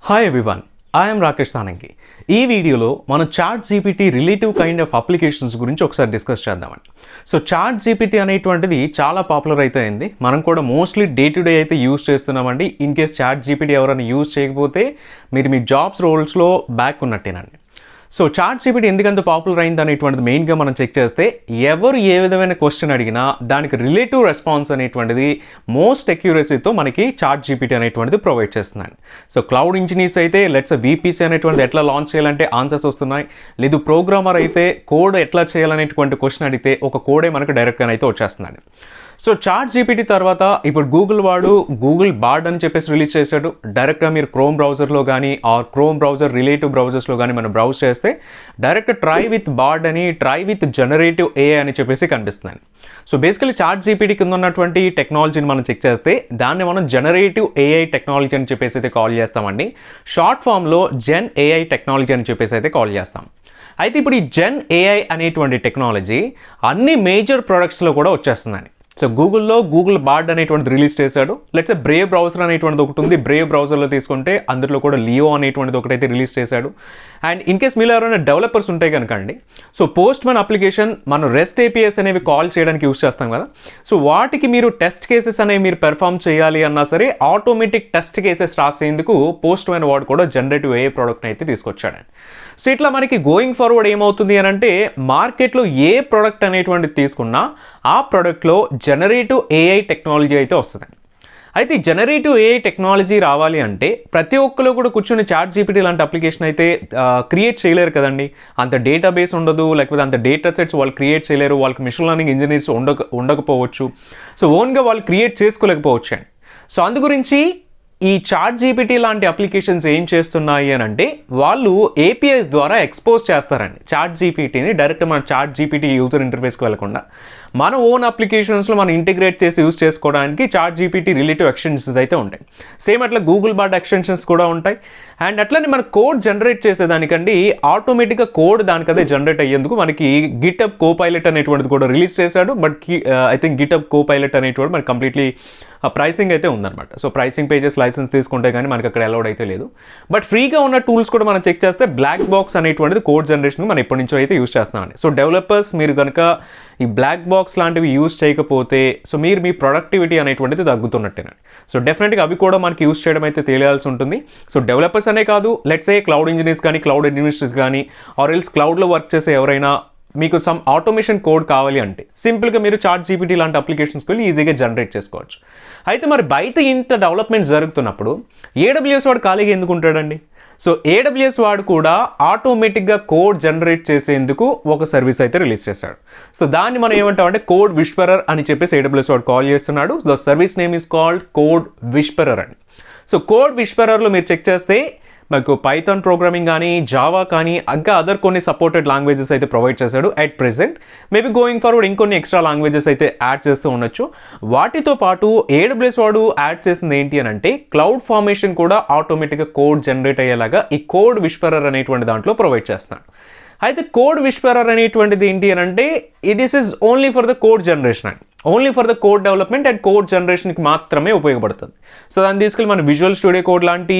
Hi everyone, I am Rakesh Thanangi. ఈ వీడియోలో మనం chat GPT relative kind of applications గురించి ఒకసారి డిస్కస్ చేద్దామండి. సో చాట్ జీపీటీ అనేటువంటిది చాలా పాపులర్ అయితే అయింది. మనం కూడా మోస్ట్లీ డే టు డే అయితే యూజ్ చేస్తున్నామండి. ఇన్ కేస్ చాట్ జీపీటీ ఎవరైనా యూజ్ చేయకపోతే మీరు మీ జాబ్స్ రోల్స్లో బ్యాక్ ఉన్నట్టేనండి. సో చాట్ జీపీటీ ఎందుకంత పాపులర్ అయింది అనేటువంటిది మెయిన్గా మనం చెక్ చేస్తే ఎవరు ఏ విధమైన క్వశ్చన్ అడిగినా దానికి రిలేటివ్ రెస్పాన్స్ అనేటువంటిది మోస్ట్ అక్యురసీతో మనకి చాట్ జీపీటీ అనేటువంటిది ప్రొవైడ్ చేస్తుందండి. సో క్లౌడ్ ఇంజనీర్స్ అయితే లెట్స్ వీపీసీ అనేటువంటిది ఎట్లా లాంచ్ చేయాలంటే ఆన్సర్స్ వస్తున్నాయి. లేదు ప్రోగ్రామర్ అయితే కోడ్ ఎట్లా చేయాలనేటువంటి క్వశ్చన్ అడిగితే ఒక కోడే మనకు డైరెక్ట్గా అయితే వచ్చేస్తుందండి. సో చాట్ జీపీటీ తర్వాత ఇప్పుడు గూగుల్ వాడు గూగుల్ బార్డ్ అని చెప్పేసి రిలీజ్ చేశాడు. డైరెక్ట్గా మీరు క్రోమ్ బ్రౌజర్లో కానీ ఆర్ క్రోమ్ బ్రౌజర్ రిలేటివ్ బ్రౌజర్స్లో కానీ మనం బ్రౌజ్ చేస్తే డైరెక్ట్ ట్రై విత్ బార్డ్ అని ట్రై విత్ జనరేటివ్ ఏఐ అని చెప్పేసి కనిపిస్తుంది. సో బేసికలీ చాట్ జీపీటీ కింద ఉన్నటువంటి టెక్నాలజీని మనం చెక్ చేస్తే దాన్ని మనం జనరేటివ్ ఏఐ టెక్నాలజీ అని చెప్పేసి అయితే కాల్ చేస్తామండి. షార్ట్ ఫామ్లో జెన్ ఏఐ టెక్నాలజీ అని చెప్పేసి అయితే కాల్ చేస్తాం. అయితే ఇప్పుడు ఈ జెన్ ఏఐ అనేటువంటి టెక్నాలజీ అన్ని మేజర్ ప్రొడక్ట్స్లో కూడా వచ్చేస్తుందండి. సో గూగుల్లో గూగుల్ బార్డ్ అనేటువంటిది రిలీజ్ చేశాడు. లెట్స్ బ్రేవ్ బ్రౌజర్ అనేటువంటిది ఒకటి ఉంది. బ్రేవ్ బ్రౌజర్లో తీసుకుంటే అందులో కూడా లియో అనేటువంటిది ఒకటైతే రిలీజ్ చేశాడు. అండ్ ఇన్ కేస్ మీలో ఎవరైనా డెవలపర్స్ ఉంటాయి కనుక అండి, సో పోస్ట్ మ్యాన్ అప్లికేషన్ మనం రెస్ట్ ఏపీఎస్ అనేవి కాల్ చేయడానికి యూస్ చేస్తాం కదా. సో వాటికి మీరు టెస్ట్ కేసెస్ అనేవి మీరు పెర్ఫామ్ చేయాలి అన్నా సరే ఆటోమేటిక్ టెస్ట్ కేసెస్ రాసేందుకు పోస్ట్ మ్యాన్ వాడు కూడా జనరేటివ్ ఏఐ ప్రోడక్ట్ని అయితే తీసుకొచ్చాడండి. సో ఇట్లా మనకి గోయింగ్ ఫార్వర్డ్ ఏమవుతుంది అని అంటే మార్కెట్లో ఏ ప్రోడక్ట్ అనేటువంటిది తీసుకున్నా ఆ ప్రోడక్ట్లో జనరేటివ్ ఏఐ టెక్నాలజీ అయితే వస్తుంది. అయితే జనరేటివ్ ఏఐ టెక్నాలజీ రావాలి అంటే ప్రతి ఒక్కరు కూడా కూర్చొని చాట్ జీపీటీ లాంటి అప్లికేషన్ అయితే క్రియేట్ చేయలేరు కదండి. అంత డేటాబేస్ ఉండదు, లేకపోతే అంత డేటా సెట్స్ వాళ్ళు క్రియేట్ చేయలేరు, వాళ్ళకి మిషన్ లెర్నింగ్ ఇంజనీర్స్ ఉండకపోవచ్చు. సో ఓన్గా వాళ్ళు క్రియేట్ చేసుకోలేకపోవచ్చు అండి. సో అందు గురించి ఈ చాట్ జీపీటీ లాంటి అప్లికేషన్స్ ఏం చేస్తున్నాయి అని అంటే వాళ్ళు ఏపీఐస్ ద్వారా ఎక్స్పోజ్ చేస్తారండి చాట్ జీపీటీని. డైరెక్ట్ మన చాట్ జీపీటీ యూజర్ ఇంటర్ఫేస్కి వెళ్ళకుండా మన ఓన్ అప్లికేషన్స్లో మనం ఇంటిగ్రేట్ చేసి యూజ్ చేసుకోవడానికి చాట్ జీపీటీ రిలేటివ్ ఎక్స్టెన్షన్స్ అయితే ఉంటాయి. సేమ్ అట్లా గూగుల్ బార్డ్ ఎక్స్టెన్షన్స్ కూడా ఉంటాయి. అండ్ అట్లనే మన కోడ్ జనరేట్ చేసేదానికండి ఆటోమేటిక్గా కోడ్ దానికదే జనరేట్ అయ్యేందుకు మనకి గిటబ్ కోపైలట్ అనేటువంటిది కూడా రిలీజ్ చేశాడు. But I think GitHub Copilot అనేటువంటి మనకి కంప్లీట్లీ ప్రైసింగ్ అయితే ఉందన్నమాట. సో ప్రైసింగ్ పేజెస్ లైసెన్స్ తీసుకుంటే కానీ మనకి అక్కడ అలౌడ్ అయితే లేదు. బట్ ఫ్రీగా ఉన్న టూల్స్ కూడా మనం చెక్ చేస్తే బ్లాక్ బాక్స్ అనేటువంటిది కోడ్ జనరేషన్ మనం ఎప్పటి నుంచో అయితే యూజ్ చేస్తున్నామండి. సో డెవలపర్స్ మీరు కనుక ఈ బ్లాక్ బాక్స్ లాంటివి యూజ్ చేయకపోతే సో మీరు మీ ప్రొడక్టివిటీ అనేటువంటిది తగ్గుతున్నట్టేనండి. సో డెఫినెట్గా అవి కూడా మనకి యూజ్ చేయడం అయితే తెలియాల్సి ఉంటుంది. సో డెవలపర్స్ అనే కాదు, లెట్స్ ఏ క్లౌడ్ ఇంజనీర్స్ కానీ క్లౌడ్ అడ్మినిస్ట్రేటర్స్ కానీ ఆర్ ఎల్స్ క్లౌడ్లో వర్క్ చేసే ఎవరైనా మీకు సమ్ ఆటోమేషన్ కోడ్ కావాలి అంటే సింపుల్గా మీరు చాట్ జీపీటీ లాంటి అప్లికేషన్స్కి వెళ్ళి ఈజీగా జనరేట్ చేసుకోవచ్చు. అయితే మరి బయట ఇంత డెవలప్మెంట్ జరుగుతున్నప్పుడు ఏడబ్ల్యూఎస్ వాడు ఖాళీగా ఎందుకు ఉంటాడండి? సో ఏడబ్ల్యూఎస్ వాడు కూడా ఆటోమేటిక్గా కోడ్ జనరేట్ చేసేందుకు ఒక సర్వీస్ అయితే రిలీజ్ చేశాడు. సో దాన్ని మనం ఏమంటామంటే కోడ్ విస్పరర్ అని చెప్పేసి ఏడబ్ల్యూఎస్ వాడు కాల్ చేస్తున్నాడు. The service name is called CodeWhisperer అని. సో కోడ్ విస్పరర్లో మీరు చెక్ చేస్తే మనకు పైథాన్ ప్రోగ్రామింగ్ కానీ జావా కానీ ఇంకా అదర్ కొన్ని సపోర్టెడ్ లాంగ్వేజెస్ అయితే ప్రొవైడ్ చేశాడు at present. Maybe going forward ఇంకొన్ని ఎక్స్ట్రా లాంగ్వేజెస్ అయితే యాడ్ చేస్తూ ఉండొచ్చు. వాటితో పాటు ఏడబ్ల్యూఎస్ వాడు యాడ్ చేసింది ఏంటి అని అంటే క్లౌడ్ ఫార్మేషన్ కూడా ఆటోమేటిక్గా కోడ్ జనరేట్ అయ్యేలాగా ఈ కోడ్ విస్పరర్ అనేటువంటి దాంట్లో ప్రొవైడ్ చేస్తున్నాడు. అయితే కోడ్ విస్పరర్ అనేటువంటిది ఏంటి అని అంటే this is only for the code generation అండి. Only for the code development and code జనరేషన్కి మాత్రమే ఉపయోగపడుతుంది. సో దాన్ని తీసుకెళ్ళి మన విజువల్ స్టూడియో కోడ్ లాంటి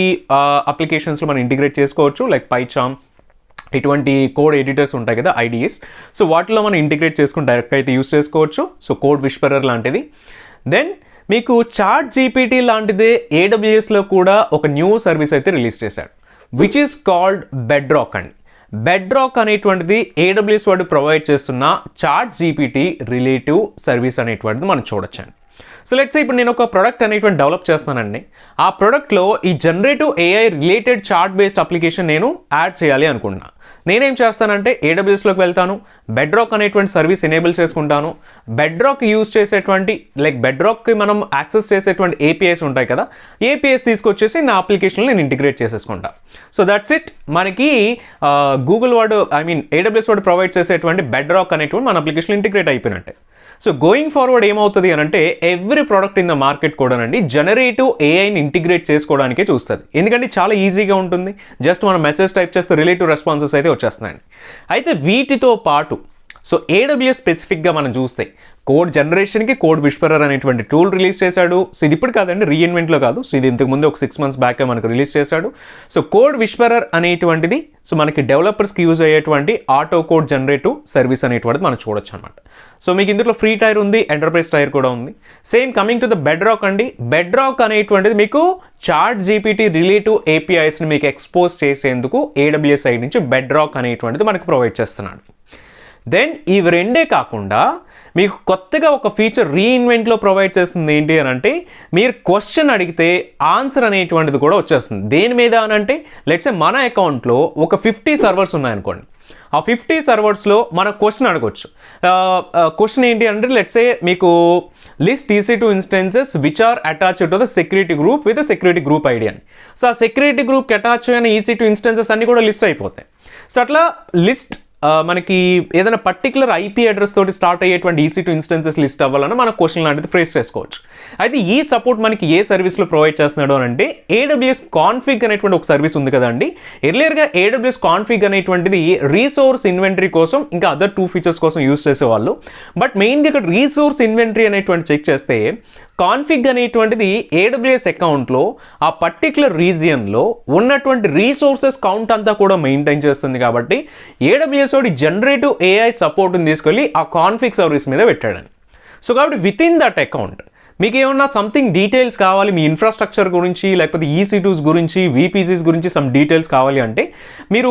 అప్లికేషన్స్లో మనం ఇంటిగ్రేట్ చేసుకోవచ్చు. లైక్ పైచామ్ ఇటువంటి కోడ్ ఎడిటర్స్ ఉంటాయి కదా, ఐడిఎస్. సో వాటిలో మనం ఇంటిగ్రేట్ చేసుకుని డైరెక్ట్గా అయితే యూస్ చేసుకోవచ్చు. సో కోడ్ విస్పరర్ లాంటిది. దెన్ మీకు చాట్ జీపీటీ లాంటిదే ఏడబ్ల్యూఎస్లో కూడా ఒక న్యూ సర్వీస్ అయితే రిలీజ్ చేశాడు, విచ్ ఈస్ కాల్డ్ బెడ్రాక్ అండి. బెడ్రాక్ అనేటువంటిది ఏడబ్ల్యూఎస్ వాడు ప్రొవైడ్ చేస్తున్న చాట్ జీపీటీ రిలేటివ్ సర్వీస్ అనేటువంటిది మనం చూడొచ్చండి. సో లెట్స్ ఇప్పుడు నేను ఒక ప్రోడక్ట్ అనేటువంటి డెవలప్ చేస్తానండి. ఆ ప్రోడక్ట్లో ఈ generative AI related chat based application నేను యాడ్ చేయాలి అనుకుంటున్నా. నేనేం చేస్తానంటే ఏడబ్ల్యూఎస్లోకి వెళ్తాను, బెడ్రాక్ అనేటువంటి సర్వీస్ ఎనేబుల్ చేసుకుంటాను. బెడ్రాక్ యూజ్ చేసేటువంటి లైక్ బెడ్రాక్కి మనం యాక్సెస్ చేసేటువంటి ఏపీఐస్ ఉంటాయి కదా, ఏపీఐస్ తీసుకొచ్చేసి నా అప్లికేషన్లో నేను ఇంటిగ్రేట్ చేసేసుకుంటా. So that's it. మనకి గూగుల్ వాడు ఏడబ్ల్యూఎస్ వాడు ప్రొవైడ్ చేసేటువంటి బెడ్రాక్ అనేటువంటి మన అప్లికేషన్లో ఇంటిగ్రేట్ అయిపోయినట్టే. సో గోయింగ్ ఫార్వర్డ్ ఏమవుతుంది అని అంటే every product in the market కూడానండి జనరేటివ్ ఏఐని ఇంటిగ్రేట్ చేసుకోవడానికే చూస్తుంది. ఎందుకంటే చాలా ఈజీగా ఉంటుంది. జస్ట్ మనం మెసేజ్ టైప్ చేస్తే రిలేటివ్ రెస్పాన్సెస్ అయితే వచ్చేస్తున్నాయండి. అయితే వీటితో పాటు సో AWS స్పెసిఫిక్గా మనం చూస్తే కోడ్ జనరేషన్కి కోడ్ విస్పరర్ అనేటువంటి టూల్ రిలీజ్ చేశాడు. సో ఇది ఇప్పుడు కాదండి, రీఇన్వెంట్లో కాదు. సో ఇది ఇంతకుముందు ఒక 6 months బ్యాక్ మనకు రిలీజ్ చేశాడు. సో కోడ్ విస్పరర్ అనేటువంటిది సో మనకి డెవలపర్స్కి యూజ్ అయ్యేటువంటి ఆటో కోడ్ జనరేటివ్ సర్వీస్ అనేటువంటిది మనం చూడొచ్చు అనమాట. సో మీకు ఇందులో ఫ్రీ టైర్ ఉంది, ఎంటర్ప్రైజ్ టైర్ కూడా ఉంది. Same coming to the Bedrock అండి. బెడ్రాక్ అనేటువంటిది మీకు చాట్ జీపీటీ రిలేటివ్ APIస్ని మీకు ఎక్స్పోజ్ చేసేందుకు AWS సైడ్ నుంచి బెడ్రాక్ అనేటువంటిది మనకు ప్రొవైడ్ చేస్తున్నాడు. దెన్ ఇవి రెండే కాకుండా మీకు కొత్తగా ఒక ఫీచర్ రీఇన్వెంట్లో ప్రొవైడ్ చేస్తుంది ఏంటి అని అంటే, మీరు క్వశ్చన్ అడిగితే ఆన్సర్ అనేటువంటిది కూడా వచ్చేస్తుంది. దేని మీద అని అంటే, లెట్స్ సే మన అకౌంట్లో ఒక 50 సర్వర్స్ ఉన్నాయనుకోండి. ఆ 50 సర్వర్స్లో మన క్వశ్చన్ అడగొచ్చు. క్వశ్చన్ ఏంటి అంటే, లెట్స్ సే మీకు list EC2 instances which are attached to the security group with security group ID అని. సో ఆ సెక్యూరిటీ గ్రూప్కి అటాచ్ అయిన EC2 ఇన్స్టెన్సెస్ అన్ని కూడా లిస్ట్ అయిపోతాయి. సో అట్లా లిస్ట్ మనకి ఏదైనా పర్టికులర్ IP అడ్రస్ తోటి స్టార్ట్ అయ్యేటువంటి EC2 ఇన్స్టెన్సెస్ లిస్ట్ అవ్వాలన్నా మన క్వశ్చన్ లాంటిది ఫ్రేస్ చేసుకోవచ్చు. అయితే ఈ సపోర్ట్ మనకి ఏ సర్వీస్లో ప్రొవైడ్ చేస్తున్నాడు అని అంటే, AWS కాన్ఫిగ్ అనేటువంటి ఒక సర్వీస్ ఉంది కదండి. ఎర్లియర్గా AWS కాన్ఫిగ్ అనేటువంటిది రీసోర్స్ ఇన్వెంటరీ కోసం ఇంకా అదర్ 2 ఫీచర్స్ కోసం యూజ్ చేసేవాళ్ళు. బట్ మెయిన్గా ఇక్కడ రీసోర్స్ ఇన్వెంటరీ అనేటువంటి చెక్ చేస్తే కాన్ఫిగ్ అనేటువంటిది AWS అకౌంట్లో ఆ పర్టికులర్ రీజియన్లో ఉన్నటువంటి రీసోర్సెస్ కౌంట్ అంతా కూడా మెయింటైన్ చేస్తుంది. కాబట్టి AWS వాడి జనరేటివ్ AI సపోర్ట్ని తీసుకెళ్ళి ఆ కాన్ఫిగ్ సర్వీస్ మీద పెట్టాడని. సో కాబట్టి విత్ ఇన్ దట్ అకౌంట్ మీకు ఏమన్నా సంథింగ్ డీటెయిల్స్ కావాలి, మీ ఇన్ఫ్రాస్ట్రక్చర్ గురించి లేకపోతే EC2s గురించి VPCs గురించి సమ్ డీటెయిల్స్ కావాలి అంటే, మీరు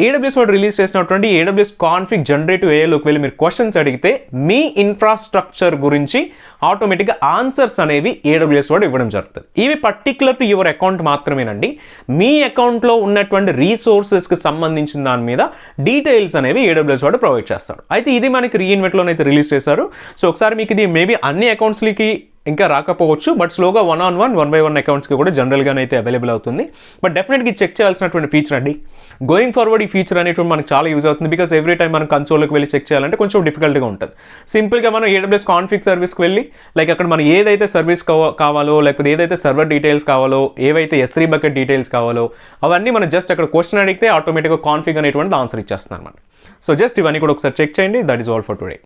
AWS వాడు రిలీజ్ చేసినటువంటి AWS కాన్ఫిగ్ జనరేటివ్ AIలోకి వెళ్ళి మీరు క్వశ్చన్స్ అడిగితే మీ ఇన్ఫ్రాస్ట్రక్చర్ గురించి ఆటోమేటిక్గా ఆన్సర్స్ అనేవి AWS వాడు ఇవ్వడం జరుగుతుంది. ఇవి పర్టికులర్ టు యువర్ అకౌంట్ మాత్రమేనండి. మీ అకౌంట్లో ఉన్నటువంటి రీసోర్సెస్కి సంబంధించిన దాని మీద డీటెయిల్స్ అనేవి AWS వాడు ప్రొవైడ్ చేస్తాడు. అయితే ఇది మనకి రీఇన్వెంట్లోనైతే రిలీజ్ చేశారు. సో ఒకసారి మీకు ఇది మేబీ అన్ని అకౌంట్స్కి ఇంకా రాకపోవచ్చు, బట్ స్లోగా 1 అకౌంట్స్కి కూడా జనరల్గానే అయితే అవైలబుల్ అవుతుంది. బట్ డెఫినెట్గా చెక్ చేయాల్సినటువంటి ఫీచర్ అండి. గోయింగ్ ఫార్వర్డ్ ఈ ఫీచర్ అనేటువంటి మనకు చాలా యూజ్ అవుతుంది. బికాస్ ఎవ్రీ టైం మనం కన్సోల్కి వెళ్ళి చెక్ చేయాలంటే కొంచెం డిఫికల్ట్గా ఉంటుంది. సింపుల్గా మనం AWS కాన్ఫిగ్ సర్వీస్కి వెళ్ళి లైక్ అక్కడ మనం ఏదైతే సర్వీస్ కావాలో లేకపోతే ఏదైతే సర్వర్ డీటెయిల్స్ కావాలో ఏవైతే S3 బకెట్ డీటెయిల్స్ కావాలో అవన్నీ మనం జస్ట్ అక్కడ క్వశ్చన్ అడిగితే ఆటోమేటిక్గా కాన్ఫిగ్ అనేటువంటి ఆన్సర్ ఇచ్చేస్తుంది అనమాట. సో జస్ట్ ఇవన్నీ కూడా ఒకసారి చెక్ చేయండి. That is all for today.